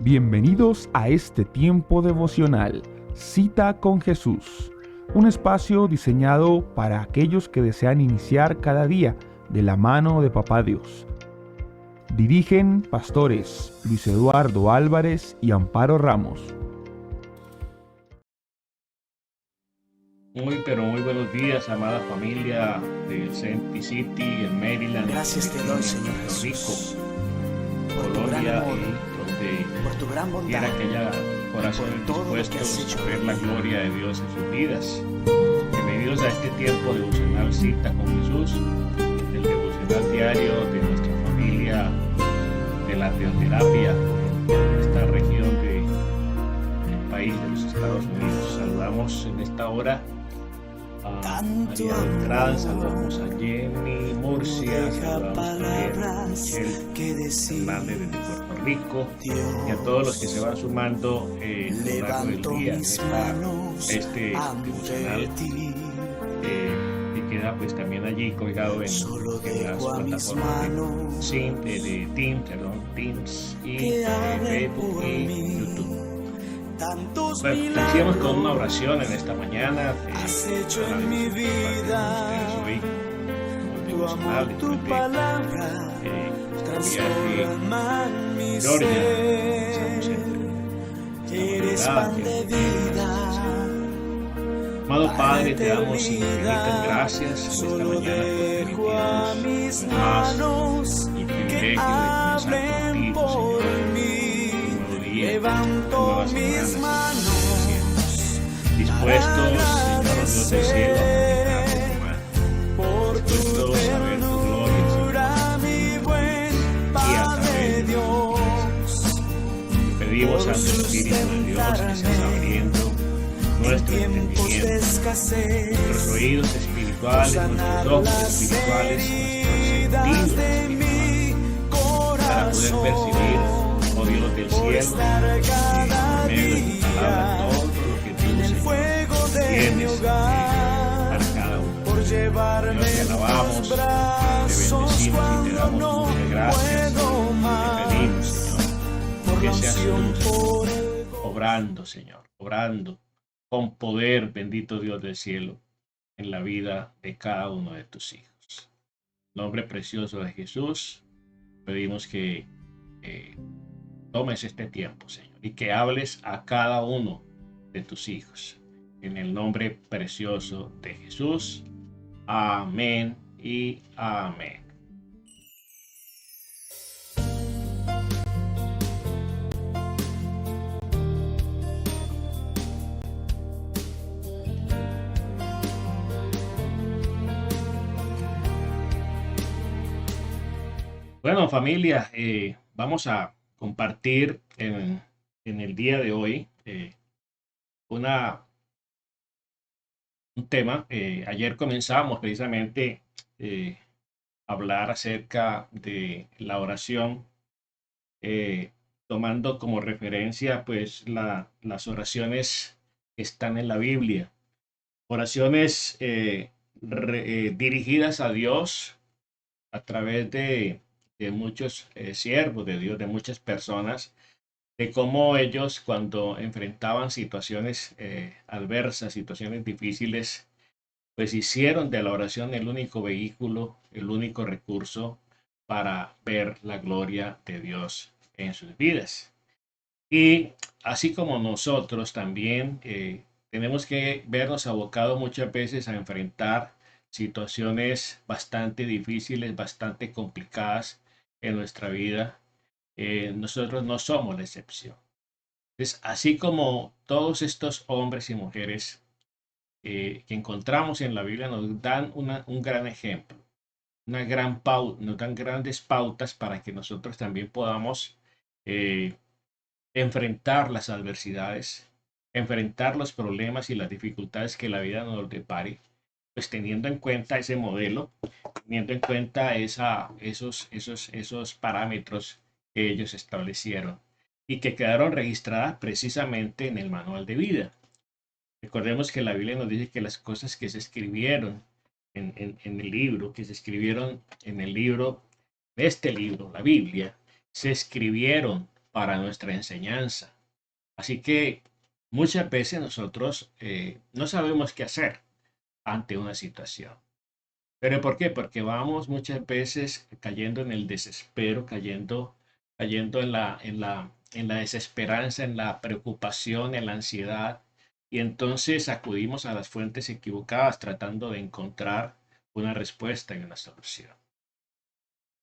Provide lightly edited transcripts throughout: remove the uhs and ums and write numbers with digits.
Bienvenidos a este tiempo devocional, Cita con Jesús, un espacio diseñado para aquellos que desean iniciar cada día de la mano de Papá Dios. Dirigen pastores Luis Eduardo Álvarez y Amparo Ramos. Muy buenos días, amada familia del Senti City, en Maryland, gracias te doy, Señor Jesús, por tu gran amor, por tu gran bondad, quiera que haya corazones dispuestos a ver la gloria de Dios en sus vidas. Bienvenidos a este tiempo devocional Cita con Jesús, el devocional diario de nuestra familia de la teoterapia en esta región del país de los Estados Unidos. Saludamos en esta hora a María Beltrán, saludamos a Jenny Murcia, saludamos también a Michelle Hernández desde Puerto Rico y a todos los que se van sumando a lo largo del día en este devocional que queda pues también allí colgado en las plataformas de Teams y Facebook y YouTube. Bueno, decíamos con una oración en esta mañana. Has hecho en mi vida tu amor, tu palabra transforma mi ser. Eres pan de vida. Amado Padre, te damos infinitas gracias en esta mañana por permitirnos más el privilegio de comenzar contigo, Señor. Levanto mis manos dispuestos, Señor Dios del cielo, por tu ternura, mi buen Padre Dios. Pedimos al Espíritu de Dios que seas abriendo nuestro entendimiento, nuestros oídos espirituales, nuestros ojos espirituales, nuestros sentidos para poder percibir, oh Dios del cielo, en medio de tu palabra, todo lo que tú, Señor, tienes para cada uno. Dios, te alabamos, te bendecimos y te damos muchas gracias. Te pedimos, Señor, que seas tú obrando, Señor, obrando con poder, bendito Dios del cielo, en la vida de cada uno de tus hijos. En nombre precioso de Jesús, pedimos que tomes este tiempo, Señor, y que hables a cada uno de tus hijos. En el nombre precioso de Jesús. Amén y amén. Bueno, familia, vamos a compartir en el día de hoy un tema. Ayer comenzamos precisamente a hablar acerca de la oración, tomando como referencia pues las oraciones que están en la Biblia. Oraciones dirigidas a Dios a través de muchos siervos de Dios, de muchas personas, de cómo ellos cuando enfrentaban situaciones adversas, situaciones difíciles, pues hicieron de la oración el único vehículo, el único recurso para ver la gloria de Dios en sus vidas. Y así como nosotros también tenemos que vernos abocados muchas veces a enfrentar situaciones bastante difíciles, bastante complicadas en nuestra vida, nosotros no somos la excepción. Entonces, así como todos estos hombres y mujeres que encontramos en la Biblia nos dan un gran ejemplo, nos dan grandes pautas para que nosotros también podamos enfrentar las adversidades, enfrentar los problemas y las dificultades que la vida nos depare, pues teniendo en cuenta ese modelo, teniendo en cuenta esos parámetros que ellos establecieron y que quedaron registradas precisamente en el manual de vida. Recordemos que la Biblia nos dice que las cosas que se escribieron en el libro, que se escribieron en el libro, de este libro, la Biblia, se escribieron para nuestra enseñanza. Así que muchas veces nosotros no sabemos qué hacer ante una situación. ¿Pero por qué? Porque vamos muchas veces cayendo en el desespero, cayendo en la desesperanza, en la preocupación, en la ansiedad, y entonces acudimos a las fuentes equivocadas tratando de encontrar una respuesta y una solución.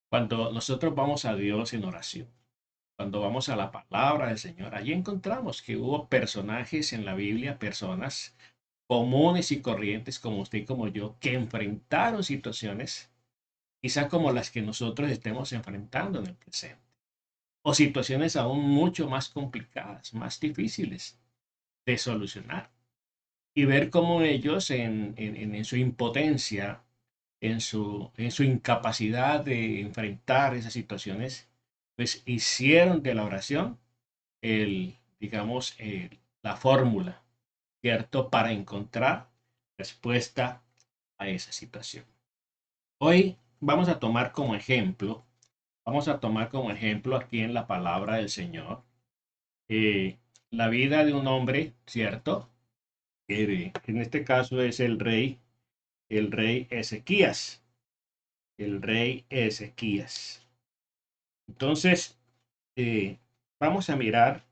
Cuando nosotros vamos a Dios en oración, cuando vamos a la palabra del Señor, allí encontramos que hubo personajes en la Biblia, personas comunes y corrientes como usted y como yo, que enfrentaron situaciones quizá como las que nosotros estemos enfrentando en el presente, o situaciones aún mucho más complicadas, más difíciles de solucionar, y ver cómo ellos en su impotencia, en su incapacidad de enfrentar esas situaciones, pues hicieron de la oración digamos, la fórmula, ¿cierto? Para encontrar respuesta a esa situación. Hoy vamos a tomar como ejemplo aquí en la palabra del Señor, la vida de un hombre, ¿cierto? En este caso es el rey Ezequías, el rey Ezequías. Entonces, vamos a mirar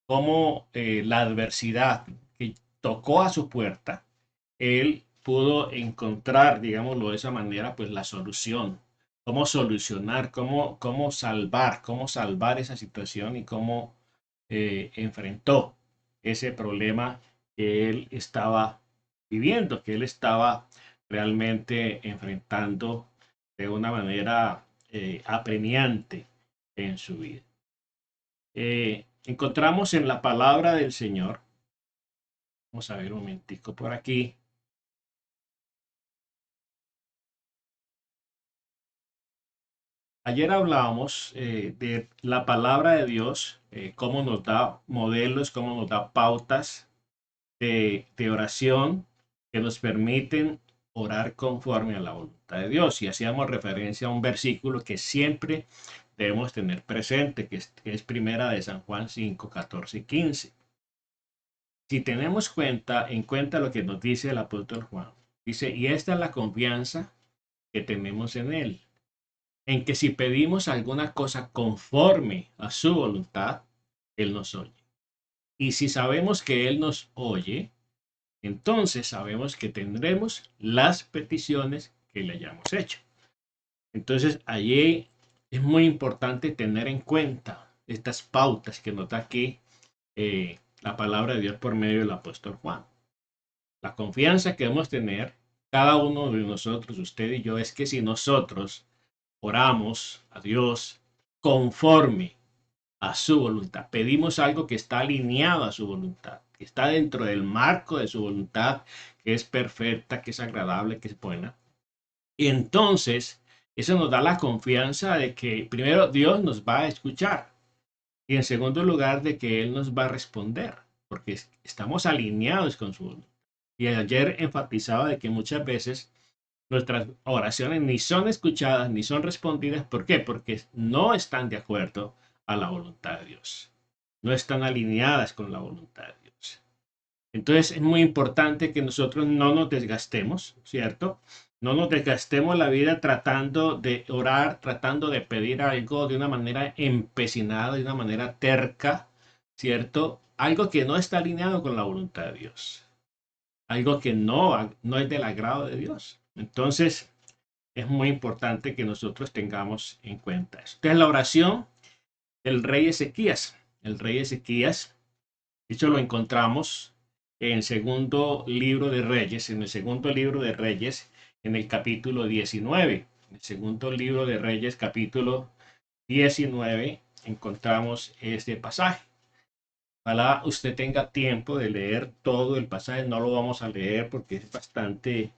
cómo la adversidad que tocó a su puerta, él pudo encontrar, digámoslo de esa manera, pues la solución, cómo solucionar, cómo salvar esa situación y cómo enfrentó ese problema que él estaba viviendo, que él estaba realmente enfrentando de una manera apremiante en su vida. Encontramos en la palabra del Señor, vamos a ver un momentico por aquí. Ayer hablábamos de la palabra de Dios, cómo nos da modelos, cómo nos da pautas de oración que nos permiten orar conforme a la voluntad de Dios. Y hacíamos referencia a un versículo que siempre debemos tener presente, que es primera de San Juan 5, 14 y 15. Si tenemos en cuenta lo que nos dice el apóstol Juan, dice, y esta es la confianza que tenemos en él, en que si pedimos alguna cosa conforme a su voluntad, él nos oye. Y si sabemos que él nos oye, entonces sabemos que tendremos las peticiones que le hayamos hecho. Entonces, allí es muy importante tener en cuenta estas pautas que nos da aquí la palabra de Dios por medio del apóstol Juan. La confianza que debemos tener cada uno de nosotros, usted y yo, es que si nosotros oramos a Dios conforme a su voluntad, pedimos algo que está alineado a su voluntad, que está dentro del marco de su voluntad, que es perfecta, que es agradable, que es buena. Y entonces, eso nos da la confianza de que primero Dios nos va a escuchar y en segundo lugar de que Él nos va a responder, porque estamos alineados con su voluntad. Y ayer enfatizaba de que muchas veces nuestras oraciones ni son escuchadas ni son respondidas. ¿Por qué? Porque no están de acuerdo a la voluntad de Dios. No están alineadas con la voluntad de Dios. Entonces es muy importante que nosotros no nos desgastemos, ¿cierto? No nos desgastemos la vida tratando de orar, tratando de pedir algo de una manera empecinada, de una manera terca, ¿cierto? Algo que no está alineado con la voluntad de Dios. Algo que no es del agrado de Dios. Entonces, es muy importante que nosotros tengamos en cuenta eso. Entonces, la oración del rey Ezequías. El rey Ezequías, eso lo encontramos en segundo libro de Reyes, en el segundo libro de Reyes, en el capítulo 19. En el segundo libro de Reyes, capítulo 19, encontramos este pasaje. Ojalá usted tenga tiempo de leer todo el pasaje. No lo vamos a leer porque es bastante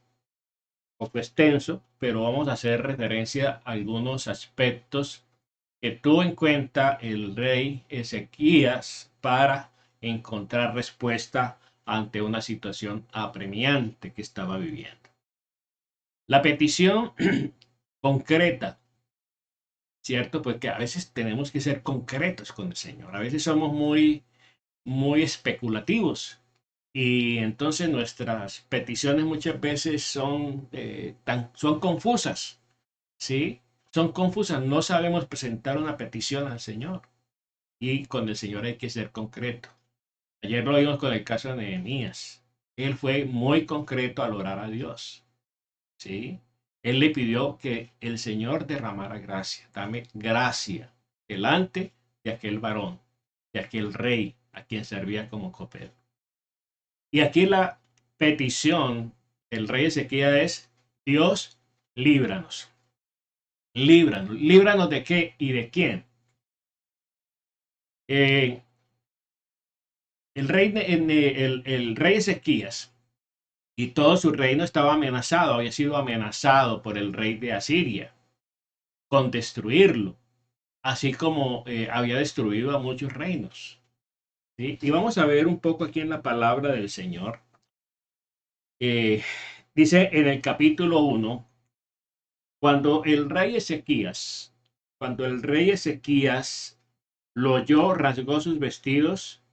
poco extenso, pero vamos a hacer referencia a algunos aspectos que tuvo en cuenta el rey Ezequías para encontrar respuesta ante una situación apremiante que estaba viviendo. La petición concreta, ¿cierto? Porque a veces tenemos que ser concretos con el Señor. A veces somos muy, muy especulativos. Y entonces nuestras peticiones muchas veces son confusas, ¿sí? Son confusas. No sabemos presentar una petición al Señor. Y con el Señor hay que ser concreto. Ayer lo vimos con el caso de Nehemías. Él fue muy concreto al orar a Dios, ¿sí? Él le pidió que el Señor derramara gracia. Dame gracia delante de aquel varón, de aquel rey a quien servía como copero. Y aquí la petición del rey Ezequías es: Dios, líbranos. Líbranos. ¿Líbranos de qué y de quién? Eh, el rey Ezequías y todo su reino estaba amenazado, había sido amenazado por el rey de Asiria con destruirlo, así como había destruido a muchos reinos, ¿sí? Y vamos a ver un poco aquí en la palabra del Señor. Dice en el capítulo 1, cuando el rey Ezequías lo oyó, rasgó sus vestidos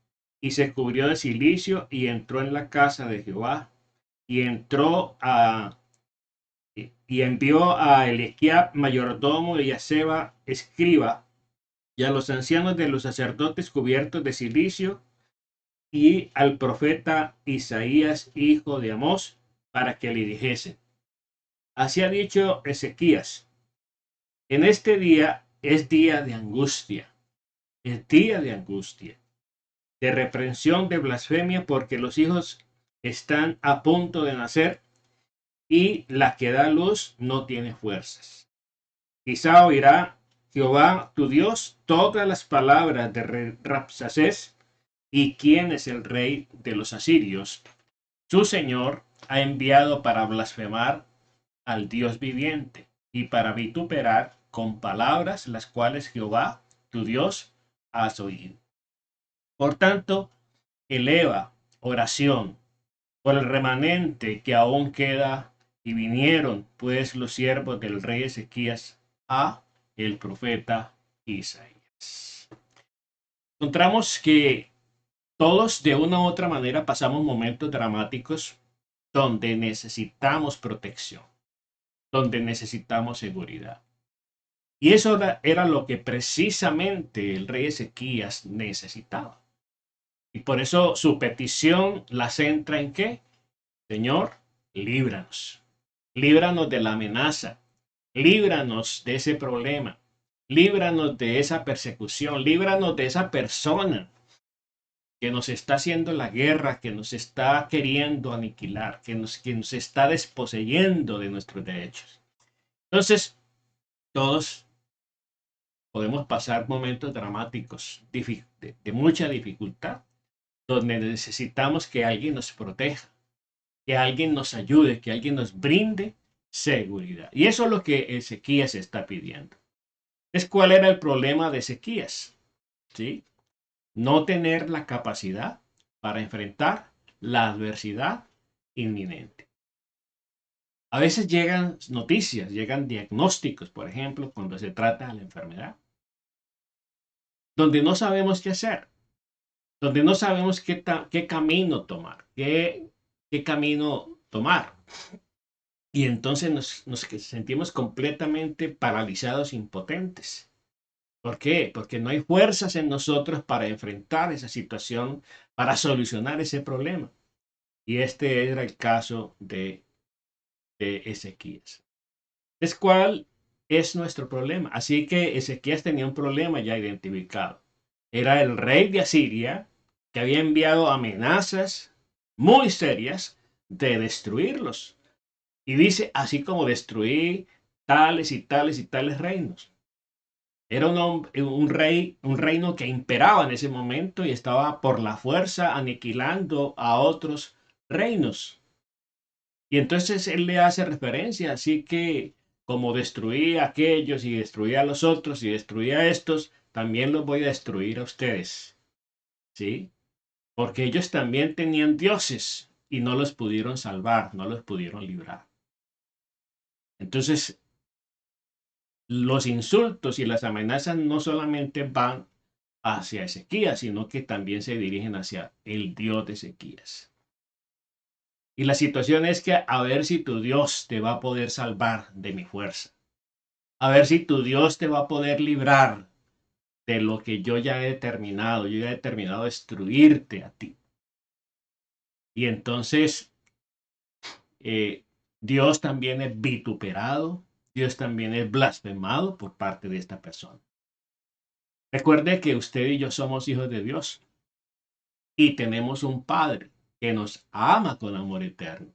y se cubrió de cilicio y entró en la casa de Jehová y envió a Eliaquib, mayordomo, y a Seba, escriba, y a los ancianos de los sacerdotes cubiertos de cilicio, y al profeta Isaías, hijo de Amós, para que le dijesen: así ha dicho Ezequías, en este día es día de angustia, es día de angustia, de reprensión, de blasfemia, porque los hijos están a punto de nacer y la que da luz no tiene fuerzas. Quizá oirá Jehová tu Dios todas las palabras de Rabsacés, y quién es el rey de los asirios. Su señor ha enviado para blasfemar al Dios viviente y para vituperar con palabras las cuales Jehová tu Dios has oído. Por tanto, eleva oración por el remanente que aún queda, y vinieron pues los siervos del rey Ezequías a el profeta Isaías. Encontramos que todos de una u otra manera pasamos momentos dramáticos donde necesitamos protección, donde necesitamos seguridad. Y eso era lo que precisamente el rey Ezequías necesitaba. Y por eso su petición la centra en ¿qué? Señor, líbranos. Líbranos de la amenaza. Líbranos de ese problema. Líbranos de esa persecución. Líbranos de esa persona que nos está haciendo la guerra, que nos está queriendo aniquilar, que nos está desposeyendo de nuestros derechos. Entonces, todos podemos pasar momentos dramáticos de mucha dificultad, donde necesitamos que alguien nos proteja, que alguien nos ayude, que alguien nos brinde seguridad. Y eso es lo que Ezequías está pidiendo. ¿Cuál era el problema de Ezequías? ¿Sí? No tener la capacidad para enfrentar la adversidad inminente. A veces llegan noticias, llegan diagnósticos, por ejemplo, cuando se trata de la enfermedad, donde no sabemos qué hacer, donde no sabemos qué camino tomar, qué camino tomar. Y entonces nos sentimos completamente paralizados, impotentes. ¿Por qué? Porque no hay fuerzas en nosotros para enfrentar esa situación, para solucionar ese problema. Y este era el caso de Ezequías. ¿Cuál es nuestro problema? Así que Ezequías tenía un problema ya identificado. Era el rey de Asiria, que había enviado amenazas muy serias de destruirlos. Y dice, así como destruí tales y tales y tales reinos. Era un reino que imperaba en ese momento y estaba por la fuerza aniquilando a otros reinos. Y entonces él le hace referencia, así que como destruí a aquellos y destruí a los otros y destruí a estos, también los voy a destruir a ustedes. ¿Sí? Porque ellos también tenían dioses y no los pudieron salvar, no los pudieron librar. Entonces, los insultos y las amenazas no solamente van hacia Ezequías, sino que también se dirigen hacia el Dios de Ezequías. Y la situación es que a ver si tu Dios te va a poder salvar de mi fuerza. A ver si tu Dios te va a poder librar de lo que yo ya he determinado. Yo ya he determinado destruirte a ti. Y entonces Dios también es vituperado. Dios también es blasfemado por parte de esta persona. Recuerde que usted y yo somos hijos de Dios. Y tenemos un Padre que nos ama con amor eterno.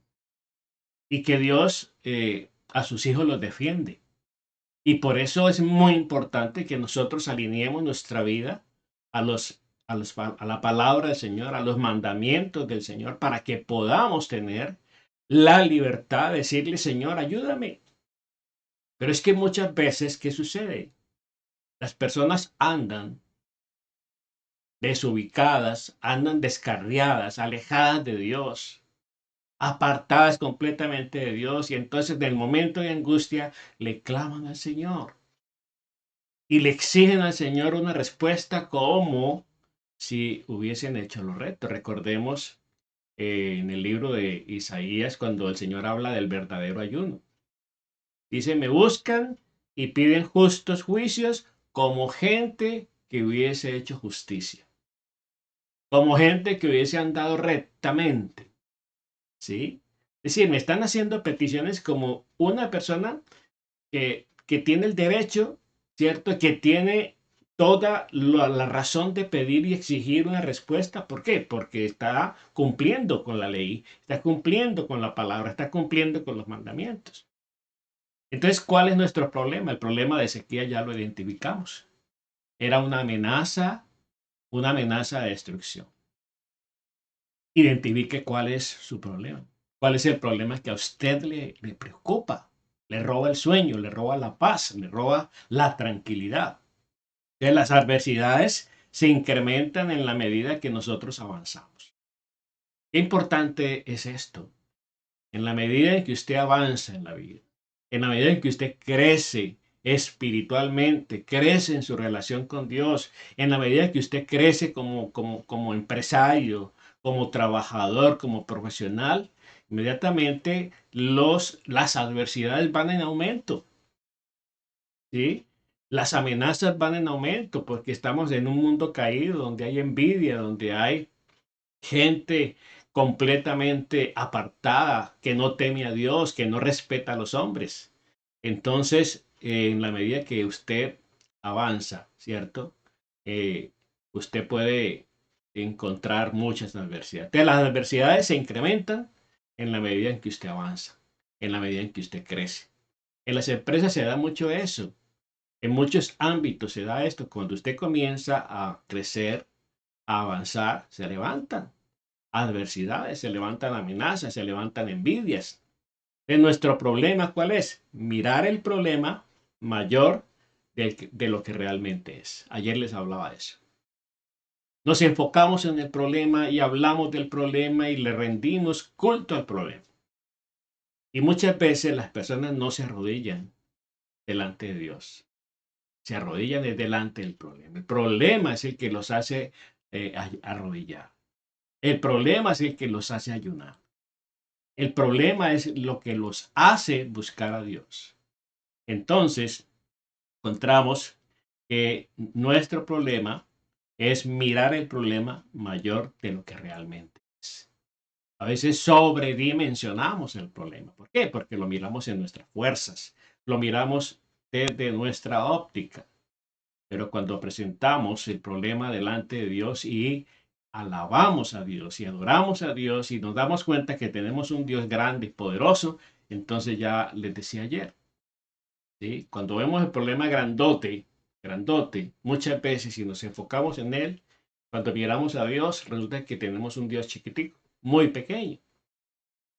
Y que Dios a sus hijos los defiende. Y por eso es muy importante que nosotros alineemos nuestra vida a la palabra del Señor, a los mandamientos del Señor, para que podamos tener la libertad de decirle, Señor, ayúdame. Pero es que muchas veces, ¿qué sucede? Las personas andan desubicadas, andan descarriadas, alejadas de Dios, apartadas completamente de Dios, y entonces en el momento de angustia le claman al Señor y le exigen al Señor una respuesta como si hubiesen hecho lo recto. Recordemos en el libro de Isaías cuando el Señor habla del verdadero ayuno. Dice, me buscan y piden justos juicios como gente que hubiese hecho justicia, como gente que hubiese andado rectamente, ¿sí? Es decir, me están haciendo peticiones como una persona que tiene el derecho, ¿cierto? Que tiene toda la razón de pedir y exigir una respuesta. ¿Por qué? Porque está cumpliendo con la ley, está cumpliendo con la palabra, está cumpliendo con los mandamientos. Entonces, ¿cuál es nuestro problema? El problema de Ezequías ya lo identificamos. Era una amenaza de destrucción. Identifique cuál es su problema. ¿Cuál es el problema que a usted le preocupa? Le roba el sueño, le roba la paz, le roba la tranquilidad. Entonces, las adversidades se incrementan en la medida que nosotros avanzamos. Qué importante es esto. En la medida en que usted avanza en la vida, en la medida en que usted crece espiritualmente, crece en su relación con Dios, en la medida en que usted crece como empresario, como trabajador, como profesional, inmediatamente las adversidades van en aumento, ¿sí? Las amenazas van en aumento porque estamos en un mundo caído donde hay envidia, donde hay gente completamente apartada, que no teme a Dios, que no respeta a los hombres. Entonces, en la medida que usted avanza, ¿cierto? Usted puede encontrar muchas adversidades. Las adversidades se incrementan en la medida en que usted avanza, en la medida en que usted crece. En las empresas se da mucho eso. En muchos ámbitos se da esto. Cuando usted comienza a crecer, a avanzar, se levantan adversidades, se levantan amenazas, se levantan envidias. Nuestro problema, ¿cuál es? Mirar el problema mayor de lo que realmente es. Ayer les hablaba de eso. Nos enfocamos en el problema y hablamos del problema y le rendimos culto al problema. Y muchas veces las personas no se arrodillan delante de Dios. Se arrodillan delante del problema. El problema es el que los hace arrodillar. El problema es el que los hace ayunar. El problema es lo que los hace buscar a Dios. Entonces, encontramos que nuestro problema es mirar el problema mayor de lo que realmente es. A veces sobredimensionamos el problema. ¿Por qué? Porque lo miramos en nuestras fuerzas, lo miramos desde nuestra óptica. Pero cuando presentamos el problema delante de Dios y alabamos a Dios y adoramos a Dios y nos damos cuenta que tenemos un Dios grande y poderoso, entonces ya les decía ayer, ¿sí? Cuando vemos el problema grandote, muchas veces si nos enfocamos en él, cuando miramos a Dios, resulta que tenemos un Dios chiquitico, muy pequeño.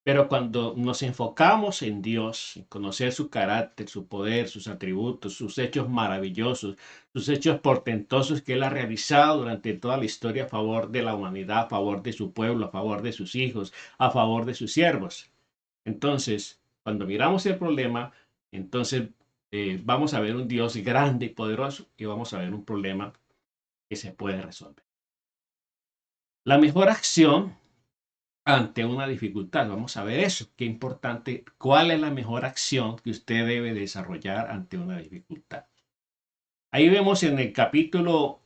Pero cuando nos enfocamos en Dios, en conocer su carácter, su poder, sus atributos, sus hechos maravillosos, sus hechos portentosos que Él ha realizado durante toda la historia a favor de la humanidad, a favor de su pueblo, a favor de sus hijos, a favor de sus siervos. Entonces, cuando miramos el problema, entonces vamos a ver un Dios grande y poderoso y vamos a ver un problema que se puede resolver. La mejor acción ante una dificultad, vamos a ver eso, qué importante, cuál es la mejor acción que usted debe desarrollar ante una dificultad. Ahí vemos en el capítulo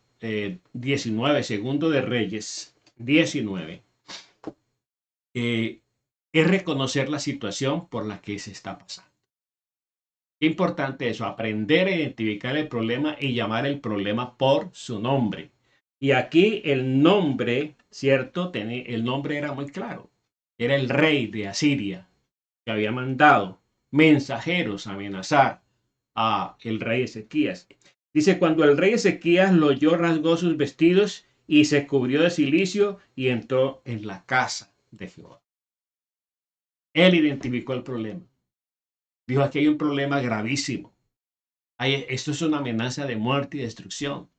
19, segundo de Reyes 19, es reconocer la situación por la que se está pasando. Qué importante eso, aprender a identificar el problema y llamar el problema por su nombre. Y aquí el nombre, ¿cierto? El nombre era muy claro. Era el rey de Asiria que había mandado mensajeros a amenazar a el rey Ezequías. Dice, cuando el rey Ezequías lo oyó, rasgó sus vestidos y se cubrió de cilicio y entró en la casa de Jehová. Él identificó el problema. Dijo, aquí hay un problema gravísimo. Esto es una amenaza de muerte y destrucción.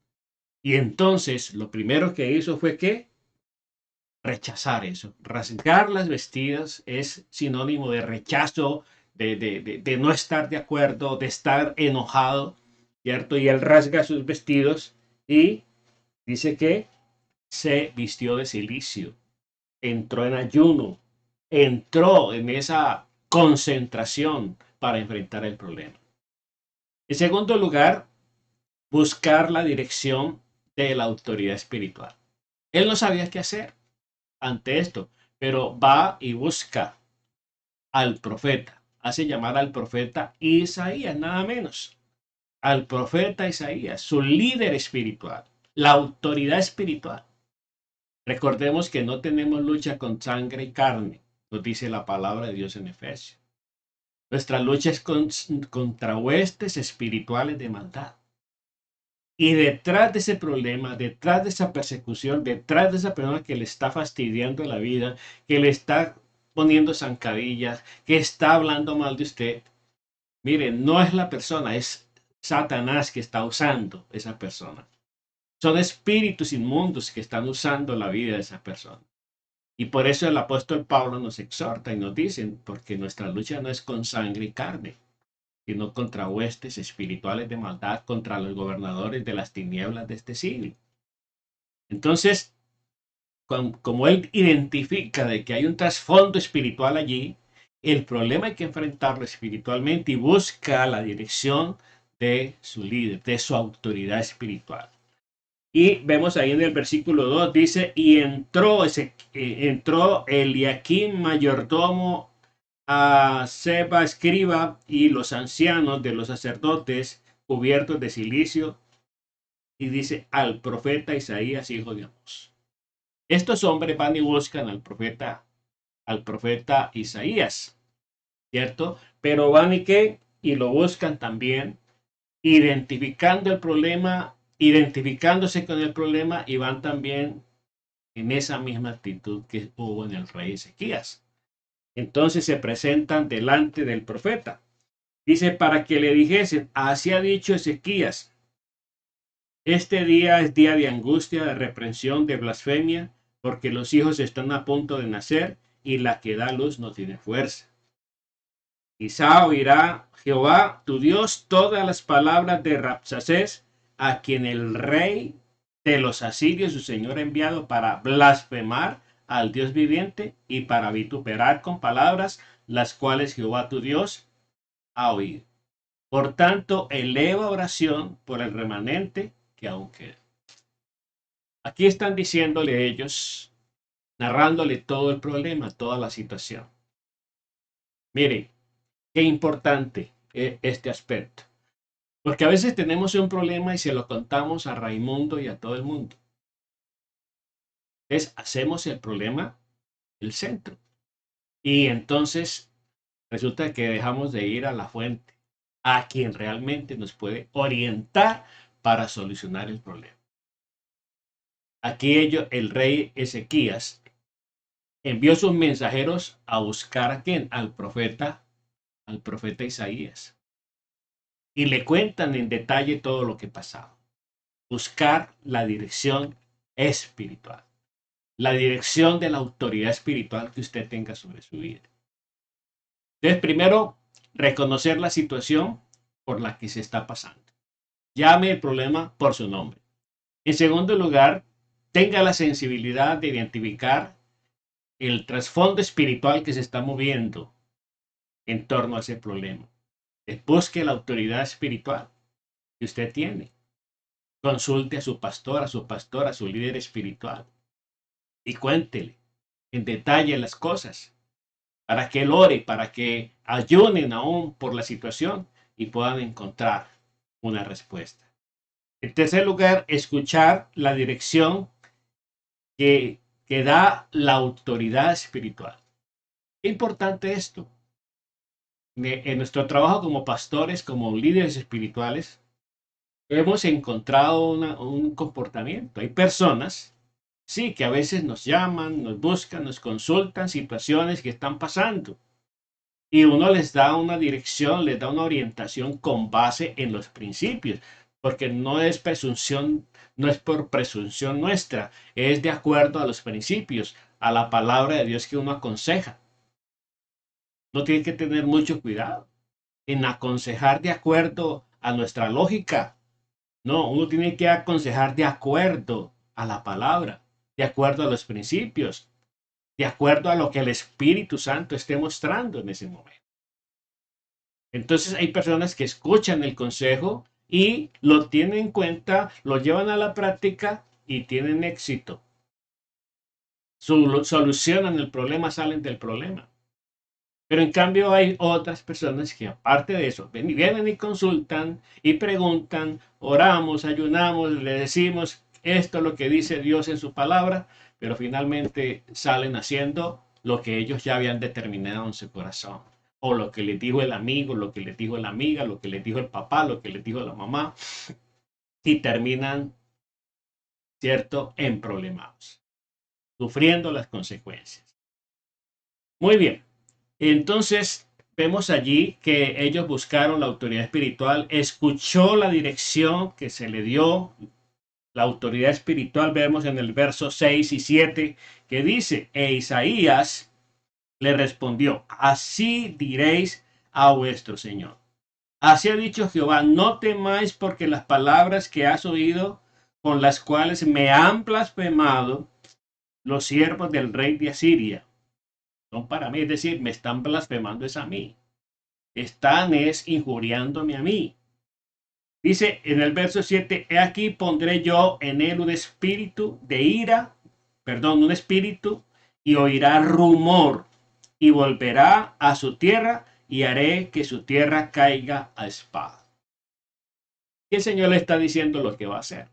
Y entonces lo primero que hizo fue que rechazar eso. Rasgar las vestidas es sinónimo de rechazo, de no estar de acuerdo, de estar enojado, ¿cierto? Y él rasga sus vestidos y dice que se vistió de cilicio, entró en ayuno, entró en esa concentración para enfrentar el problema. En segundo lugar, buscar la dirección de la autoridad espiritual. Él no sabía qué hacer ante esto, pero va y busca al profeta. Hace llamar al profeta Isaías, nada menos. Al profeta Isaías, su líder espiritual, la autoridad espiritual. Recordemos que no tenemos lucha con sangre y carne, nos dice la palabra de Dios en Efesios. Nuestra lucha es contra huestes espirituales de maldad. Y detrás de ese problema, detrás de esa persecución, detrás de esa persona que le está fastidiando la vida, que le está poniendo zancadillas, que está hablando mal de usted, mire, no es la persona, es Satanás que está usando esa persona. Son espíritus inmundos que están usando la vida de esa persona. Y por eso el apóstol Pablo nos exhorta y nos dice, porque nuestra lucha no es con sangre y carne, sino contra huestes espirituales de maldad, contra los gobernadores de las tinieblas de este siglo. Entonces, como él identifica de que hay un trasfondo espiritual allí, el problema hay que enfrentarlo espiritualmente y busca la dirección de su líder, de su autoridad espiritual. Y vemos ahí en el versículo 2, dice, y entró Eliaquim, mayordomo, a Seba, escriba, y los ancianos de los sacerdotes cubiertos de cilicio, y dice al profeta Isaías, hijo de Amós. Estos hombres van y buscan al profeta Isaías, ¿cierto? Pero van y lo buscan también, identificando el problema, identificándose con el problema, y van también en esa misma actitud que hubo en el rey Ezequías. Entonces se presentan delante del profeta. Dice, para que le dijesen, así ha dicho Ezequías, este día es día de angustia, de reprensión, de blasfemia, porque los hijos están a punto de nacer y la que da luz no tiene fuerza. Quizá oirá Jehová, tu Dios, todas las palabras de Rabsacés, a quien el rey de los asirios, su señor, ha enviado para blasfemar al Dios viviente y para vituperar con palabras las cuales Jehová tu Dios ha oído. Por tanto, eleva oración por el remanente que aún queda. Aquí están diciéndole ellos, narrándole todo el problema, toda la situación. Mire, qué importante es este aspecto. Porque a veces tenemos un problema y se lo contamos a Raimundo y a todo el mundo. Hacemos el problema el centro. Y entonces resulta que dejamos de ir a la fuente, a quien realmente nos puede orientar para solucionar el problema. Aquí el rey Ezequías envió sus mensajeros a buscar a quién, al profeta Isaías. Y le cuentan en detalle todo lo que pasaba. Buscar la dirección espiritual. La dirección de la autoridad espiritual que usted tenga sobre su vida. Entonces, primero, reconocer la situación por la que se está pasando. Llame el problema por su nombre. En segundo lugar, tenga la sensibilidad de identificar el trasfondo espiritual que se está moviendo en torno a ese problema. Busque la autoridad espiritual que usted tiene. Consulte a su pastor, a su pastora, a su líder espiritual y cuéntele en detalle las cosas para que él ore, para que ayunen aún por la situación y puedan encontrar una respuesta. En tercer lugar, escuchar la dirección que da la autoridad espiritual. Qué importante esto. En nuestro trabajo como pastores, como líderes espirituales, hemos encontrado un comportamiento. Hay personas, sí, que a veces nos llaman, nos buscan, nos consultan situaciones que están pasando. Y uno les da una dirección, les da una orientación con base en los principios, porque no es presunción, no es por presunción nuestra, es de acuerdo a los principios, a la palabra de Dios que uno aconseja. No tiene que tener mucho cuidado en aconsejar de acuerdo a nuestra lógica. No, uno tiene que aconsejar de acuerdo a la palabra, de acuerdo a los principios, de acuerdo a lo que el Espíritu Santo esté mostrando en ese momento. Entonces hay personas que escuchan el consejo y lo tienen en cuenta, lo llevan a la práctica y tienen éxito. Solucionan el problema, salen del problema. Pero en cambio hay otras personas que aparte de eso, vienen y consultan y preguntan, oramos, ayunamos, le decimos esto es lo que dice Dios en su palabra, pero finalmente salen haciendo lo que ellos ya habían determinado en su corazón. O lo que les dijo el amigo, lo que les dijo la amiga, lo que les dijo el papá, lo que les dijo la mamá. Y terminan, ¿cierto?, en problemas, sufriendo las consecuencias. Muy bien. Entonces, vemos allí que ellos buscaron la autoridad espiritual, escuchó la dirección que se le dio, la autoridad espiritual, vemos en el verso 6 y 7, que dice, e Isaías le respondió, así diréis a vuestro Señor. Así ha dicho Jehová, no temáis porque las palabras que has oído, con las cuales me han blasfemado los siervos del rey de Asiria, son para mí, es decir, me están blasfemando es a mí. Están injuriándome a mí. Dice en el verso 7, he aquí pondré yo en él un espíritu de ira, un espíritu, y oirá rumor, y volverá a su tierra, y haré que su tierra caiga a espada. Y el Señor le está diciendo lo que va a hacer.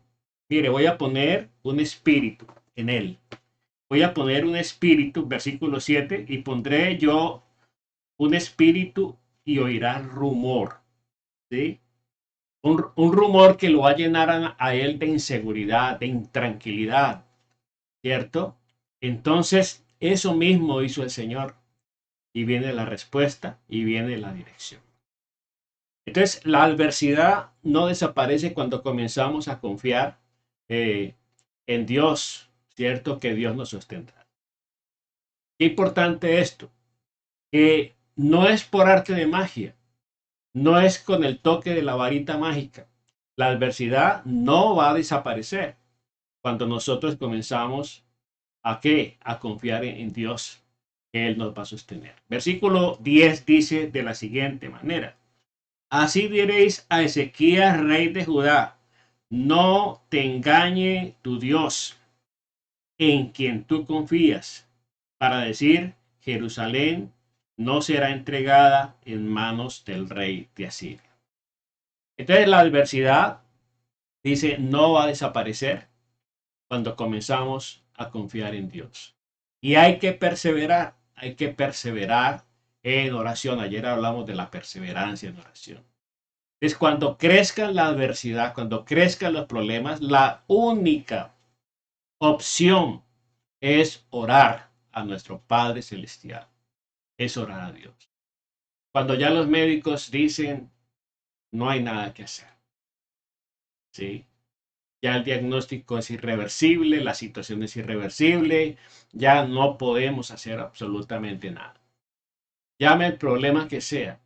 Mire, voy a poner un espíritu en él. Voy a poner un espíritu, versículo 7, y pondré yo un espíritu y oirá rumor. ¿Sí? Un rumor que lo va a llenar a él de inseguridad, de intranquilidad. ¿Cierto? Entonces, eso mismo hizo el Señor. Y viene la respuesta y viene la dirección. Entonces, la adversidad no desaparece cuando comenzamos a confiar en Dios. ¿Cierto? Que Dios nos sostendrá. Qué importante esto, que no es por arte de magia, no es con el toque de la varita mágica. La adversidad no va a desaparecer cuando nosotros comenzamos ¿a qué? A confiar en Dios, que Él nos va a sostener. Versículo 10 dice de la siguiente manera, así diréis a Ezequías, rey de Judá, no te engañe tu Dios, en quien tú confías, para decir, Jerusalén no será entregada en manos del rey de Asiria. Entonces la adversidad, dice, no va a desaparecer cuando comenzamos a confiar en Dios. Y hay que perseverar en oración. Ayer hablamos de la perseverancia en oración. Es cuando crezca la adversidad, cuando crezcan los problemas, la única opción es orar a nuestro Padre Celestial. Es orar a Dios. Cuando ya los médicos dicen, no hay nada que hacer. ¿Sí? Ya el diagnóstico es irreversible, la situación es irreversible, ya no podemos hacer absolutamente nada. Llame el problema que sea.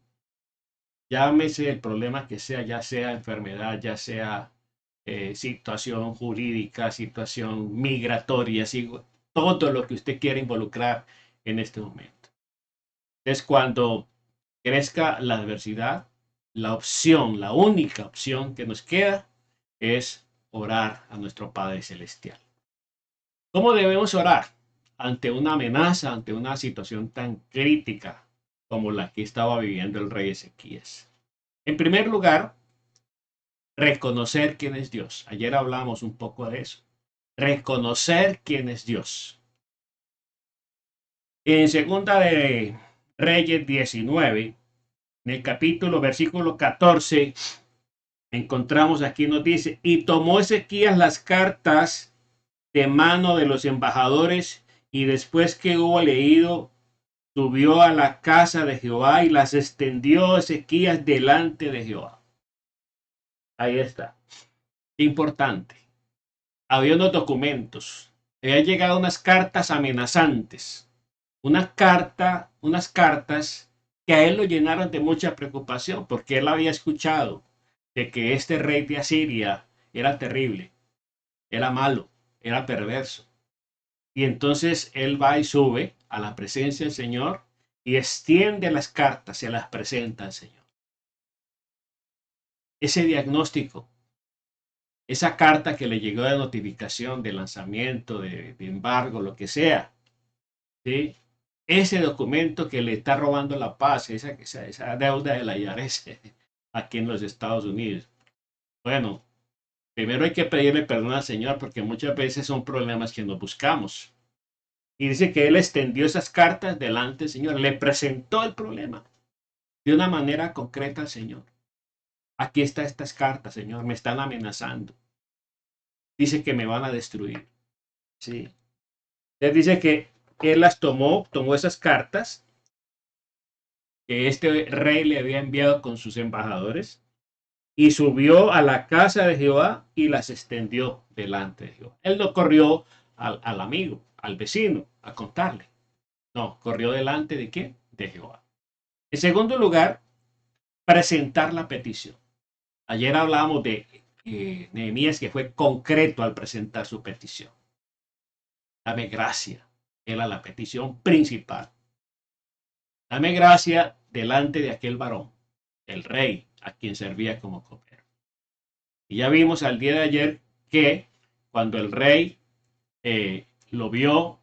llámese el problema que sea, ya sea enfermedad, ya sea situación jurídica, situación migratoria, todo lo que usted quiera involucrar en este momento. Es cuando crezca la adversidad, la opción, la única opción que nos queda es orar a nuestro Padre Celestial. ¿Cómo debemos orar ante una amenaza, ante una situación tan crítica como la que estaba viviendo el rey Ezequías? En primer lugar, reconocer quién es Dios. Ayer hablamos un poco de eso. Reconocer quién es Dios. En segunda de Reyes 19, en el capítulo, versículo 14, encontramos aquí nos dice, y tomó Ezequías las cartas de mano de los embajadores y después que hubo leído, subió a la casa de Jehová y las extendió Ezequías delante de Jehová. Ahí está. Importante. Había unos documentos. Habían llegado unas cartas amenazantes. Unas cartas que a él lo llenaron de mucha preocupación porque él había escuchado de que este rey de Asiria era terrible, era malo, era perverso. Y entonces él va y sube a la presencia del Señor y extiende las cartas, se las presenta al Señor. Ese diagnóstico, esa carta que le llegó de notificación, de lanzamiento, de embargo, lo que sea, ¿sí? Ese documento que le está robando la paz, esa deuda de la IRS aquí en los Estados Unidos. Bueno, primero hay que pedirle perdón al Señor porque muchas veces son problemas que nos buscamos. Y dice que él extendió esas cartas delante del Señor, le presentó el problema de una manera concreta al Señor. Aquí están estas cartas, Señor, me están amenazando. Dice que me van a destruir. Sí. Él dice que él las tomó esas cartas que este rey le había enviado con sus embajadores y subió a la casa de Jehová y las extendió delante de Jehová. Él no corrió al amigo, al vecino, a contarle. No, corrió delante de quién? De Jehová. En segundo lugar, presentar la petición. Ayer hablábamos de Nehemías que fue concreto al presentar su petición. Dame gracia. Era la petición principal. Dame gracia delante de aquel varón, el rey, a quien servía como copero. Y ya vimos al día de ayer que cuando el rey lo vio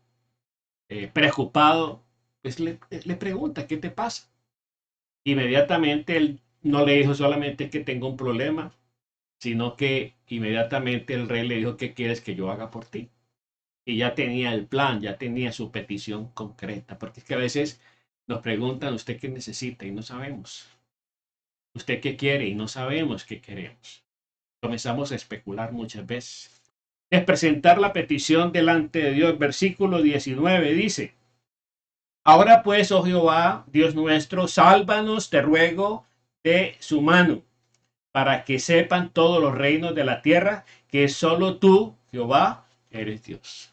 preocupado, pues le pregunta, ¿qué te pasa? Inmediatamente él no le dijo solamente que tengo un problema, sino que inmediatamente el rey le dijo, ¿qué quieres que yo haga por ti? Y ya tenía el plan, ya tenía su petición concreta, porque es que a veces nos preguntan, ¿usted qué necesita? Y no sabemos. ¿Usted qué quiere? Y no sabemos qué queremos. Comenzamos a especular muchas veces. Es presentar la petición delante de Dios. Versículo 19 dice, ahora pues, oh Jehová, Dios nuestro, sálvanos, te ruego, de su mano, para que sepan todos los reinos de la tierra que solo tú, Jehová, eres Dios.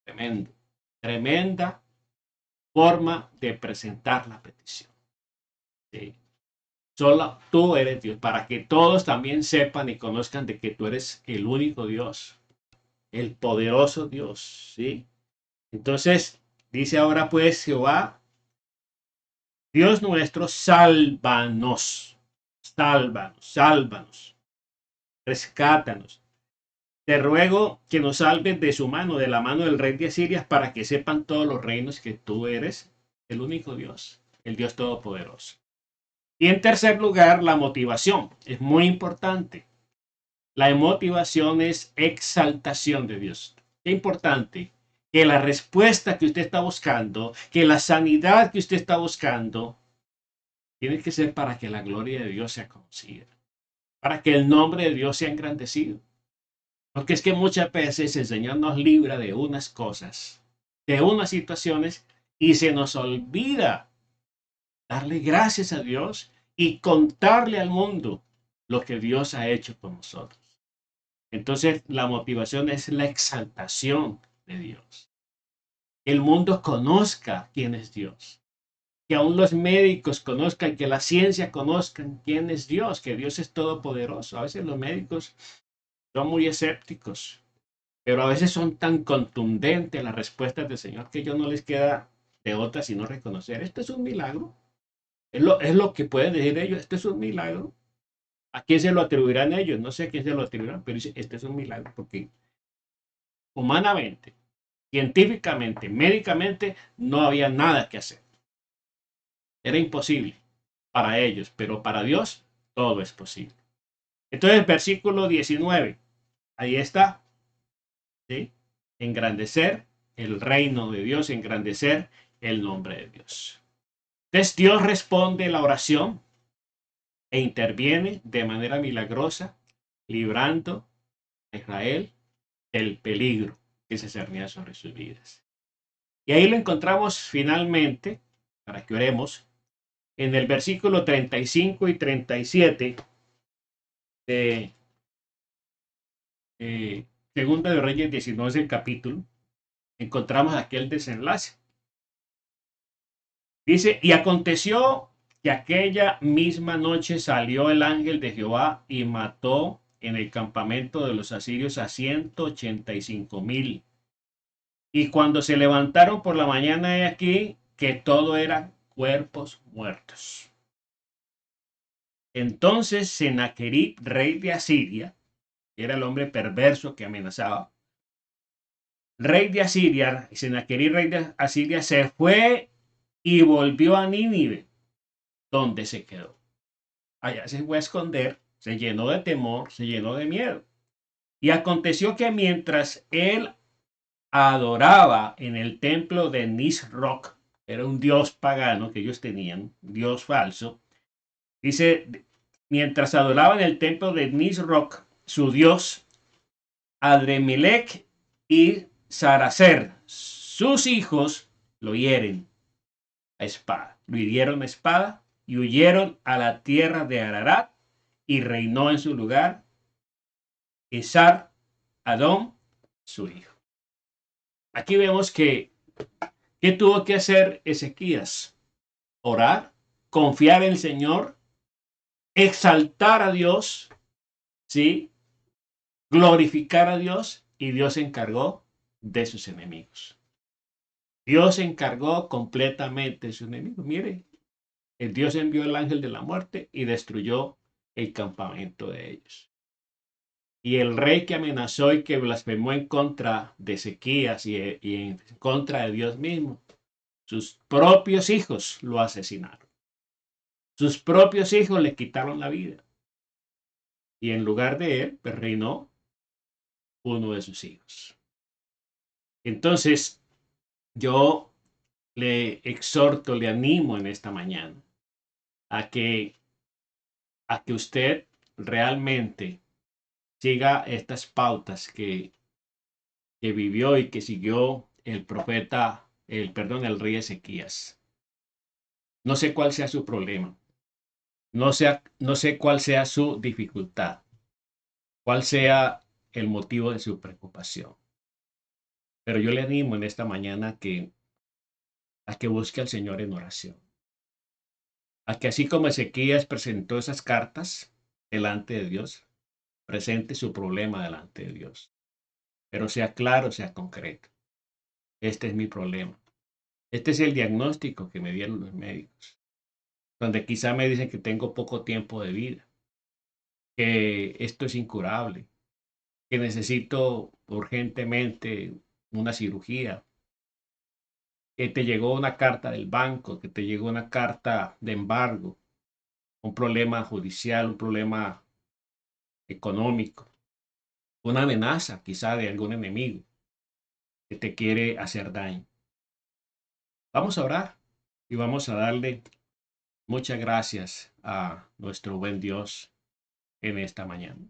Tremendo. Tremenda forma de presentar la petición. ¿Sí? Solo tú eres Dios, para que todos también sepan y conozcan de que tú eres el único Dios, el poderoso Dios. ¿Sí? Entonces, dice ahora pues Jehová, Dios nuestro, sálvanos, sálvanos, sálvanos, rescátanos. Te ruego que nos salves de su mano, de la mano del rey de Asiria, para que sepan todos los reinos que tú eres el único Dios, el Dios todopoderoso. Y en tercer lugar, la motivación. Es muy importante. La motivación es exaltación de Dios. Qué importante que la respuesta que usted está buscando, que la sanidad que usted está buscando, tiene que ser para que la gloria de Dios sea conocida, para que el nombre de Dios sea engrandecido. Porque es que muchas veces el Señor nos libra de unas cosas, de unas situaciones, y se nos olvida darle gracias a Dios y contarle al mundo lo que Dios ha hecho por nosotros. Entonces, la motivación es la exaltación de Dios. Que el mundo conozca quién es Dios. que aún los médicos conozcan, que la ciencia conozcan quién es Dios, que Dios es todopoderoso. A veces los médicos son muy escépticos, pero a veces son tan contundentes las respuestas del Señor que a ellos no les queda de otra sino reconocer, esto es un milagro. Es lo que pueden decir ellos, esto es un milagro. ¿A quién se lo atribuirán ellos? No sé a quién se lo atribuirán, pero dice, este es un milagro, porque humanamente, científicamente, médicamente, no había nada que hacer. Era imposible para ellos, pero para Dios todo es posible. Entonces, versículo 19, ahí está, ¿sí? Engrandecer el reino de Dios, engrandecer el nombre de Dios. Entonces, Dios responde la oración e interviene de manera milagrosa, librando a Israel del peligro que se cernía sobre sus vidas. Y ahí lo encontramos finalmente, para que oremos, en el versículo 35 y 37 de Segunda de Reyes 19 del capítulo, encontramos aquel desenlace. Dice, y aconteció que aquella misma noche salió el ángel de Jehová y mató en el campamento de los asirios a 185,000. Y cuando se levantaron por la mañana, he aquí que todo eran cuerpos muertos. Entonces Senaquerib, rey de Asiria, era el hombre perverso que amenazaba, rey de Asiria, Senaquerib, rey de Asiria, se fue y volvió a Nínive, donde se quedó. Allá se fue a esconder, se llenó de temor, se llenó de miedo. Y aconteció que mientras él adoraba en el templo de Nisroch, era un dios pagano que ellos tenían, dios falso, dice, mientras adoraba en el templo de Nisroch, su dios, Adremelech y Saracer, sus hijos, lo hieren a espada, lo hirieron a espada y huyeron a la tierra de Ararat y reinó en su lugar Esar Adón, su hijo. Aquí vemos que ¿qué tuvo que hacer Ezequías? Orar, confiar en el Señor, exaltar a Dios, ¿sí? Glorificar a Dios, y Dios se encargó de sus enemigos. Dios se encargó completamente de sus enemigos. Mire, Dios envió el ángel de la muerte y destruyó el campamento de ellos. Y el rey que amenazó y que blasfemó en contra de Ezequías y en contra de Dios mismo, sus propios hijos lo asesinaron. Sus propios hijos le quitaron la vida. Y en lugar de él, pues, reinó uno de sus hijos. Entonces, yo le exhorto, le animo en esta mañana a que usted realmente siga estas pautas que vivió y que siguió el rey Ezequías. No sé cuál sea su problema. No sé cuál sea su dificultad. Cuál sea el motivo de su preocupación. Pero yo le animo en esta mañana a que busque al Señor en oración. A que así como Ezequías presentó esas cartas delante de Dios, presente su problema delante de Dios. Pero sea claro, sea concreto. Este es mi problema. Este es el diagnóstico que me dieron los médicos. Donde quizá me dicen que tengo poco tiempo de vida. Que esto es incurable. Que necesito urgentemente una cirugía. Que te llegó una carta del banco, que te llegó una carta de embargo, un problema judicial, un problema económico, una amenaza quizá de algún enemigo que te quiere hacer daño. Vamos a orar y vamos a darle muchas gracias a nuestro buen Dios en esta mañana.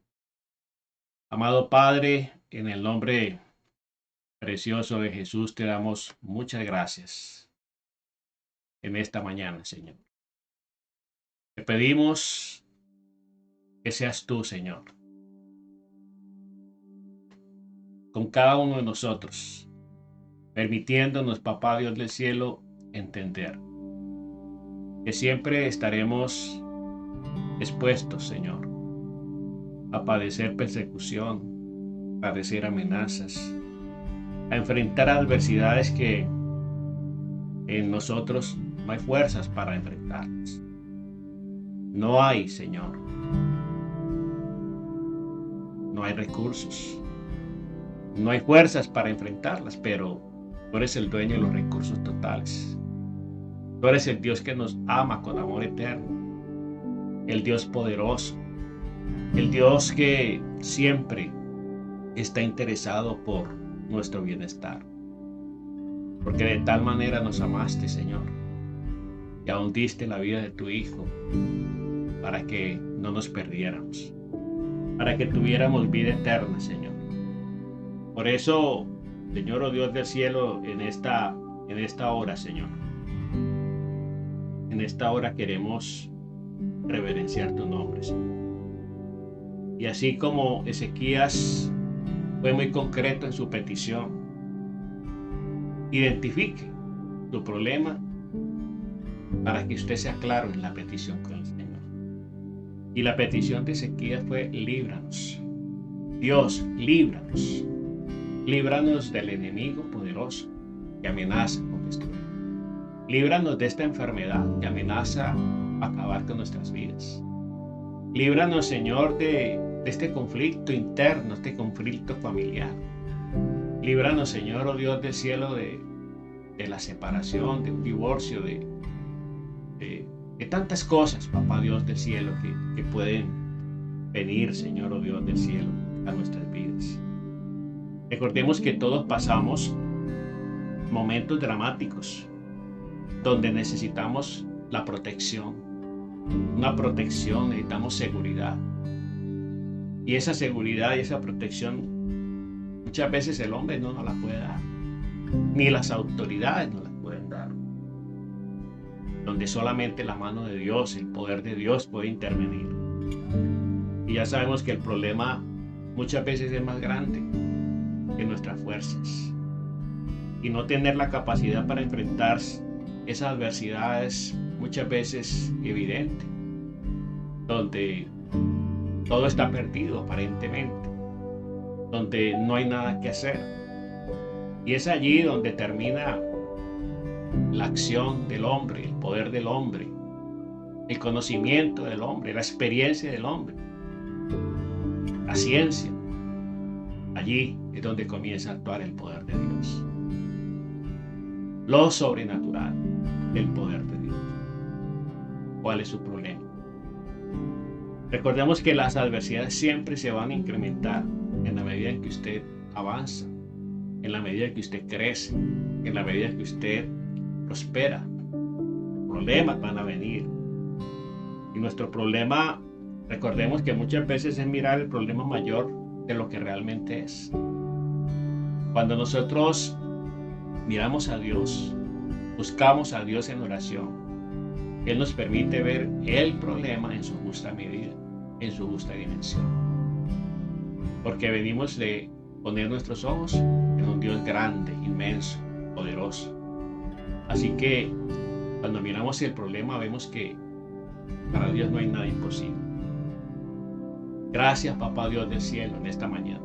Amado Padre, en el nombre precioso de Jesús te damos muchas gracias en esta mañana, Señor. Te pedimos que seas tú, Señor, con cada uno de nosotros, permitiéndonos, Papá Dios del cielo, entender que siempre estaremos expuestos, Señor, a padecer persecución, a padecer amenazas, a enfrentar adversidades que en nosotros no hay fuerzas para enfrentarlas. No hay, Señor. No hay recursos. No hay fuerzas para enfrentarlas, pero tú eres el dueño de los recursos totales. Tú eres el Dios que nos ama con amor eterno. El Dios poderoso. El Dios que siempre está interesado por nuestro bienestar. Porque de tal manera nos amaste, Señor, que aún diste la vida de tu Hijo para que no nos perdiéramos, para que tuviéramos vida eterna, Señor. Por eso, Señor, oh Dios del cielo, en esta hora, Señor, en esta hora queremos reverenciar tu nombre, Señor. Y así como Ezequías fue muy concreto en su petición, identifique tu problema para que usted sea claro en la petición con el Señor. Y la petición de Ezequías fue: líbranos. Dios, líbranos. Líbranos del enemigo poderoso que amenaza con destruir. Líbranos de esta enfermedad que amenaza acabar con nuestras vidas. Líbranos, Señor, de este conflicto interno, este conflicto familiar. Líbranos, Señor, oh Dios del cielo, de la separación, de un divorcio, de tantas cosas, Papá Dios del cielo, que pueden venir, Señor, oh Dios del cielo, a nuestras vidas. Recordemos que todos pasamos momentos dramáticos donde necesitamos la protección, una protección, necesitamos seguridad. Y esa seguridad y esa protección muchas veces el hombre no nos la puede dar, ni las autoridades nos la pueden dar, donde solamente la mano de Dios, el poder de Dios puede intervenir. Y ya sabemos que el problema muchas veces es más grande que nuestras fuerzas, y no tener la capacidad para enfrentar esas adversidades muchas veces evidente, donde todo está perdido aparentemente, donde no hay nada que hacer. Y es allí donde termina la acción del hombre, el poder del hombre, el conocimiento del hombre, la experiencia del hombre, la ciencia. Allí es donde comienza a actuar el poder de Dios. Lo sobrenatural, el poder de Dios. ¿Cuál es su problema? Recordemos que las adversidades siempre se van a incrementar en la medida en que usted avanza, en la medida en que usted crece, en la medida en que usted prospera. Problemas van a venir. Y nuestro problema, recordemos que muchas veces es mirar el problema mayor de lo que realmente es. Cuando nosotros miramos a Dios, buscamos a Dios en oración, Él nos permite ver el problema en su justa medida, en su justa dimensión. Porque venimos de poner nuestros ojos en un Dios grande, inmenso, poderoso. Así que cuando miramos el problema vemos que para Dios no hay nada imposible. Gracias, Papá Dios del cielo, en esta mañana,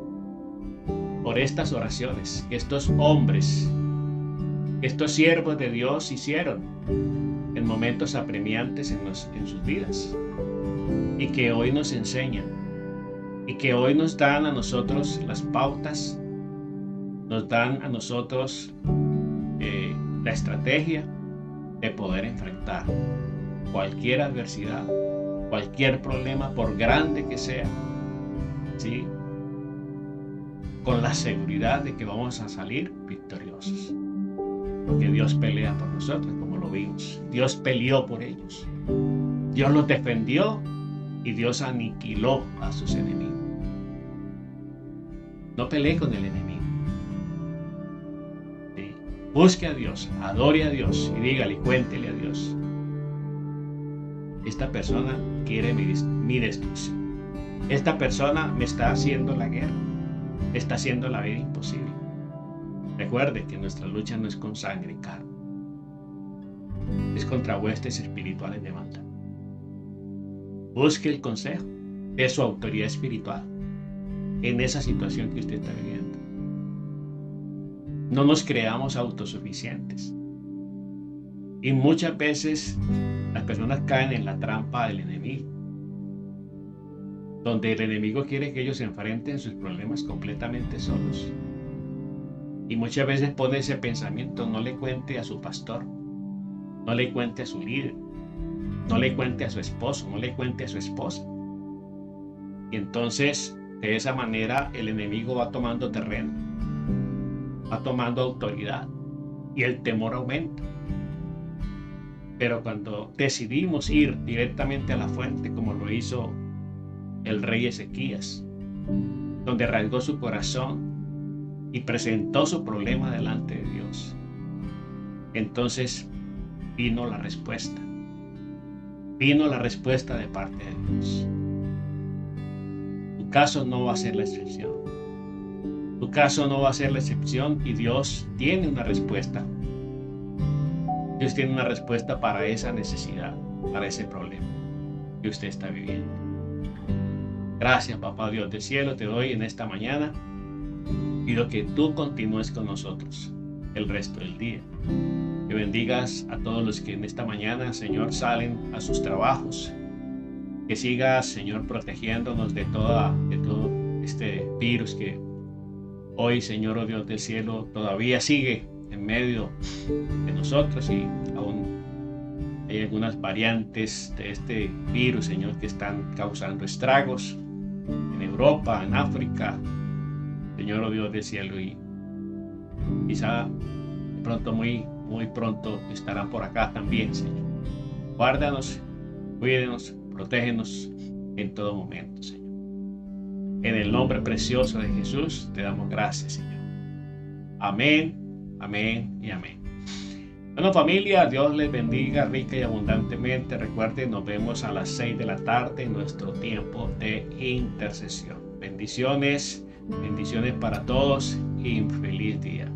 por estas oraciones que estos hombres, estos siervos de Dios hicieron en momentos apremiantes en sus vidas, y que hoy nos enseñan, y que hoy nos dan a nosotros las pautas, nos dan a nosotros la estrategia de poder enfrentar cualquier adversidad, cualquier problema, por grande que sea, ¿sí?, con la seguridad de que vamos a salir victoriosos. Porque Dios pelea por nosotros, como lo vimos. Dios peleó por ellos. Dios los defendió y Dios aniquiló a sus enemigos. No pelee con el enemigo. ¿Sí? Busque a Dios, adore a Dios y dígale, cuéntele a Dios: esta persona quiere mi destrucción. Esta persona me está haciendo la guerra, me está haciendo la vida imposible. Recuerde que nuestra lucha no es con sangre y carne. es contra huestes espirituales de maldad. Busque el consejo de su autoridad espiritual en esa situación que usted está viviendo. No nos creamos autosuficientes. Y muchas veces las personas caen en la trampa del enemigo, donde el enemigo quiere que ellos se enfrenten sus problemas completamente solos. Y muchas veces pone ese pensamiento: no le cuente a su pastor, no le cuente a su líder, no le cuente a su esposo, no le cuente a su esposa. Y entonces, de esa manera, el enemigo va tomando terreno, va tomando autoridad y el temor aumenta. Pero cuando decidimos ir directamente a la fuente, como lo hizo el rey Ezequías, donde rasgó su corazón y presentó su problema delante de Dios, entonces vino la respuesta. Vino la respuesta de parte de Dios. Tu caso no va a ser la excepción. Tu caso no va a ser la excepción y Dios tiene una respuesta. Dios tiene una respuesta para esa necesidad, para ese problema que usted está viviendo. Gracias, Papá Dios del cielo, te doy en esta mañana. Pido que tú continúes con nosotros el resto del día. Que bendigas a todos los que en esta mañana, Señor, salen a sus trabajos. Que sigas, Señor, protegiéndonos de todo este virus que hoy, Señor, oh Dios del cielo, todavía sigue en medio de nosotros, y aún hay algunas variantes de este virus, Señor, que están causando estragos en Europa, en África, Señor, oh Dios del cielo, y quizá de pronto, muy pronto estarán por acá también, Señor. Guárdanos, cuídenos, protégenos en todo momento, Señor. En el nombre precioso de Jesús te damos gracias, Señor. Amén. Amén y amén. Bueno, familia, Dios les bendiga rica y abundantemente. Recuerden, nos vemos a las 6 de la tarde en nuestro tiempo de intercesión. Bendiciones para todos y feliz día.